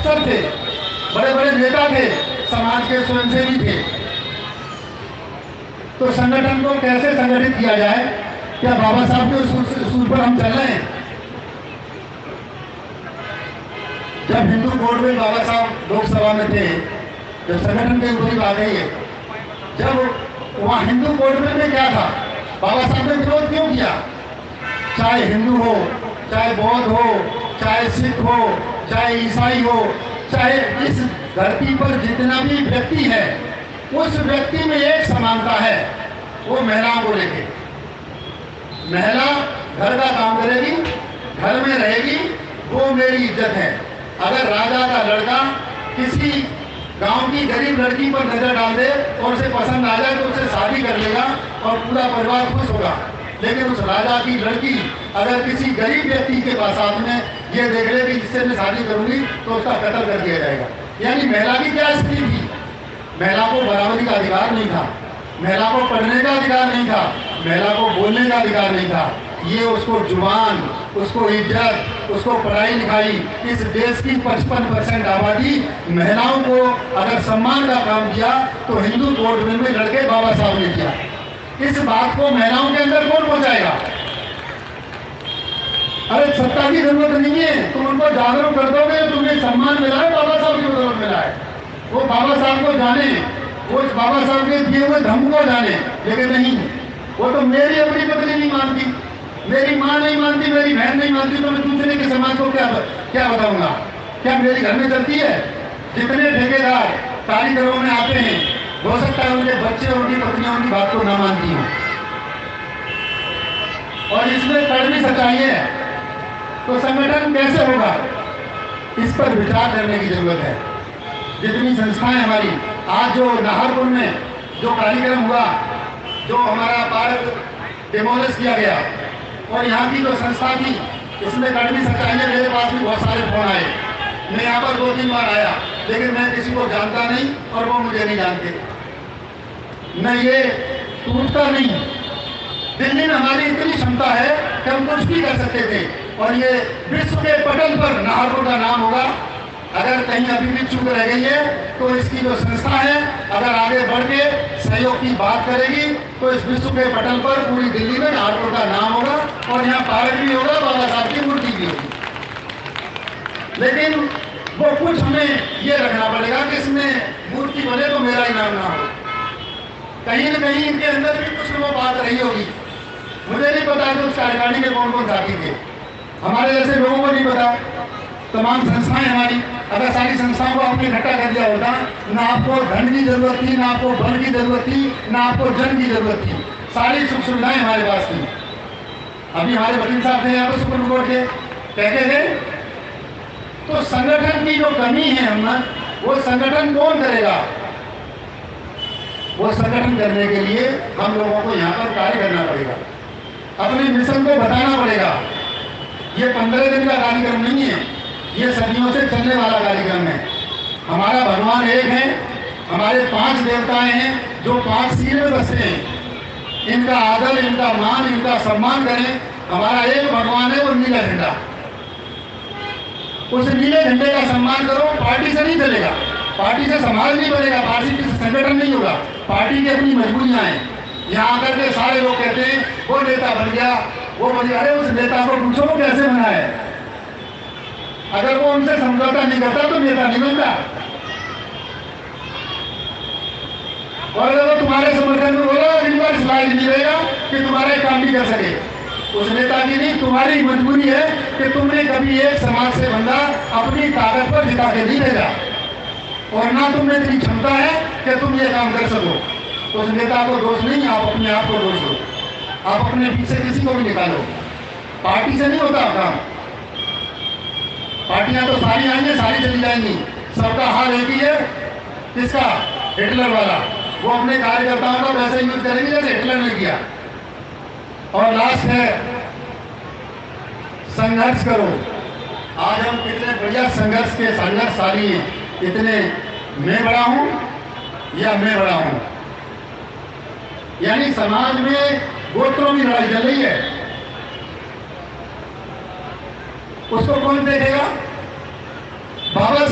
अफसर थे, बड़े बड़े नेता थे, समाज के स्वयंसेवी थे। तो संगठन को कैसे संगठित किया जाए? क्या बाबा साहब के उसूल पर हम चल रहे हैं? जब हिंदू कोड में बाबा साहब लोकसभा में थे, जब संगठन के ऊपर बात आई है, जब वहाँ हिंदू कोड में क्या था, बाबा साहब ने विरोध क्यों किया? चाहे हिंदू हो, चाहे बौद्ध हो, चाहे सिख हो, चाहे ईसाई हो, चाहे इस धरती पर जितना भी व्यक्ति है, उस व्यक्ति में एक समानता है, वो महिलाओं को लेके। महिला घर का काम करेगी, घर में रहेगी, वो मेरी इज्जत है। अगर राजा का लड़का किसी गांव की गरीब लड़की पर नजर डाल दे और उसे पसंद आ जाए तो उससे शादी कर लेगा और पूरा परिवार खुश होगा। लेकिन उस राजा की लड़की अगर किसी गरीब व्यक्ति के पास साथ में ये देख ले कि जिससे मैं शादी करूंगी तो उसका कत्ल कर दिया जाएगा। यानी महिला की क्या स्थिति थी? महिला को बराबरी का अधिकार नहीं था, महिला को पढ़ने का अधिकार नहीं था, महिला को बोलने का अधिकार नहीं था। ये उसको जुबान, उसको इज्जत, उसको पढ़ाई लिखाई, इस देश की 55% आबादी महिलाओं को अगर सम्मान का काम किया तो हिंदू कोड में लड़के बाबा साहब ने किया। इस बात को महिलाओं के अंदर कौन पहुंचाएगा? अरे सत्ता की जरूरत नहीं है, तुम उनको जागरूक कर दोगे, तुम्हें सम्मान मिला है, बाबा साहब की बदौलत मिला है। वो बाबा साहब को जाने, वो बाबा साहब के दिए हुए धर्म को जाने, लेकिन नहीं, वो तो मेरी अपनी पत्नी नहीं मानती, मेरी माँ नहीं मानती, मेरी बहन नहीं मानती, तो मैं दूसरे के समाज को क्या बताऊंगा? क्या मेरे घर में चलती है? जितने ठेकेदार कार्यक्रमों में आते हैं, हो सकता है उनके बच्चे और उनकी पत्नियां उनकी बात को ना मानती हों। और इसमें कड़वी सच्चाई है, तो संगठन कैसे होगा? इस पर विचार करने की जरूरत है। जितनी संस्थाएं हमारी, आज जो नाहरपुर में जो कार्यक्रम हुआ, जो हमारा पार्क डिमोलिश किया गया, और यहाँ की जो संस्था थी, इसमें कड़वी सच्चाई है। मेरे पास भी बहुत सारे फोन आए, मैं यहाँ पर 2-3 बार आया, लेकिन मैं किसी को जानता नहीं और वो मुझे नहीं जानते। मैं ये टूटता नहीं। दिल्ली में हमारी इतनी क्षमता है कि हम कुछ भी कर सकते थे, और ये विश्व के पटल पर नाहरपुर का नाम होगा। अगर कहीं अभी भी चूक रह गई है तो इसकी जो संस्था है, अगर आगे बढ़ के सहयोग की बात करेगी तो इस विश्व के पटल पर पूरी दिल्ली में नाहरपुर का नाम होगा, और यहाँ पार्क भी होगा, बाबा साहब की मूर्ति भी होगी। लेकिन वो कुछ हमें ये रखना पड़ेगा कि इसमें मूर्ति बने तो मेरा ही नाम ना हो। कहीं न कहीं इनके अंदर भी कुछ वो बात रही होगी, मुझे नहीं पता कि उस कार्यकारिणी में कौन कौन साथी थे, हमारे जैसे लोगों को नहीं पता। तमाम संस्थाएं हमारी, अगर सारी संस्थाओं को आपने इकट्ठा कर दिया होता, ना आपको धन की जरूरत थी, ना आपको बल की जरूरत थी, ना आपको जन की जरूरत थी, सारी सुख सुविधाएं हमारे पास थी। अभी हमारे वकील साहब थे यहाँ पर सुप्रीम कोर्ट के, कहते थे तो संगठन की जो कमी है हम, वो संगठन कौन करेगा? वो संगठन करने के लिए हम लोगों को यहाँ पर कार्य करना पड़ेगा, अपने मिशन को बताना पड़ेगा। ये 15 दिन का कार्यक्रम नहीं है, ये सदियों से चलने वाला कार्यक्रम है। हमारा भगवान एक है, हमारे 5 देवताएं हैं जो 5 सिर में बसते हैं। इनका आदर, इनका मान, इनका सम्मान करें। हमारा एक भगवान है, वो नीला झंडा। उस नीले झंडे का सम्मान करो। पार्टी से नहीं चलेगा, पार्टी से समाज नहीं बनेगा, पार्टी से संगठन नहीं होगा। पार्टी की अपनी मजबूरियां हैं। यहाँ आकर के सारे लोग कहते हैं वो नेता बन गया, वो बन गया। अरे उस नेता को पूछो वो कैसे बना है। अगर वो उनसे समझौता नहीं करता तो नेता नहीं बनता। और अगर वो तुम्हारे समर्थन में बोला इन बार स्लाइड नहीं रहेगा कि तुम्हारा काम भी कर सके, उस नेता की नहीं, तुम्हारी मजबूरी है कि तुमने कभी एक समाज से बंदा अपनी ताकत पर जिता के नहीं भेजा, और ना तुमने इतनी क्षमता है कि तुम ये काम कर सको। तो उस नेता को दोष नहीं, आप अपने आप को दोष दो। आप अपने पीछे किसी को भी निकालो, पार्टी से नहीं होता काम। पार्टियां तो सारी आएंगी, सारी चली जाएंगी, सबका हाल एक ही है। किसका? हिटलर वाला। वो अपने कार्यकर्ताओं का वैसे यूज करेंगे जैसे हिटलर ने किया। और लास्ट है संघर्ष करो। आज हम कितने बढ़िया संघर्ष के संघर्षशाली हैं। इतने मैं बड़ा हूं या मैं बड़ा हूं, यानी समाज में गोत्रों की लड़ाई चल रही है। उसको कौन देखेगा? बाबा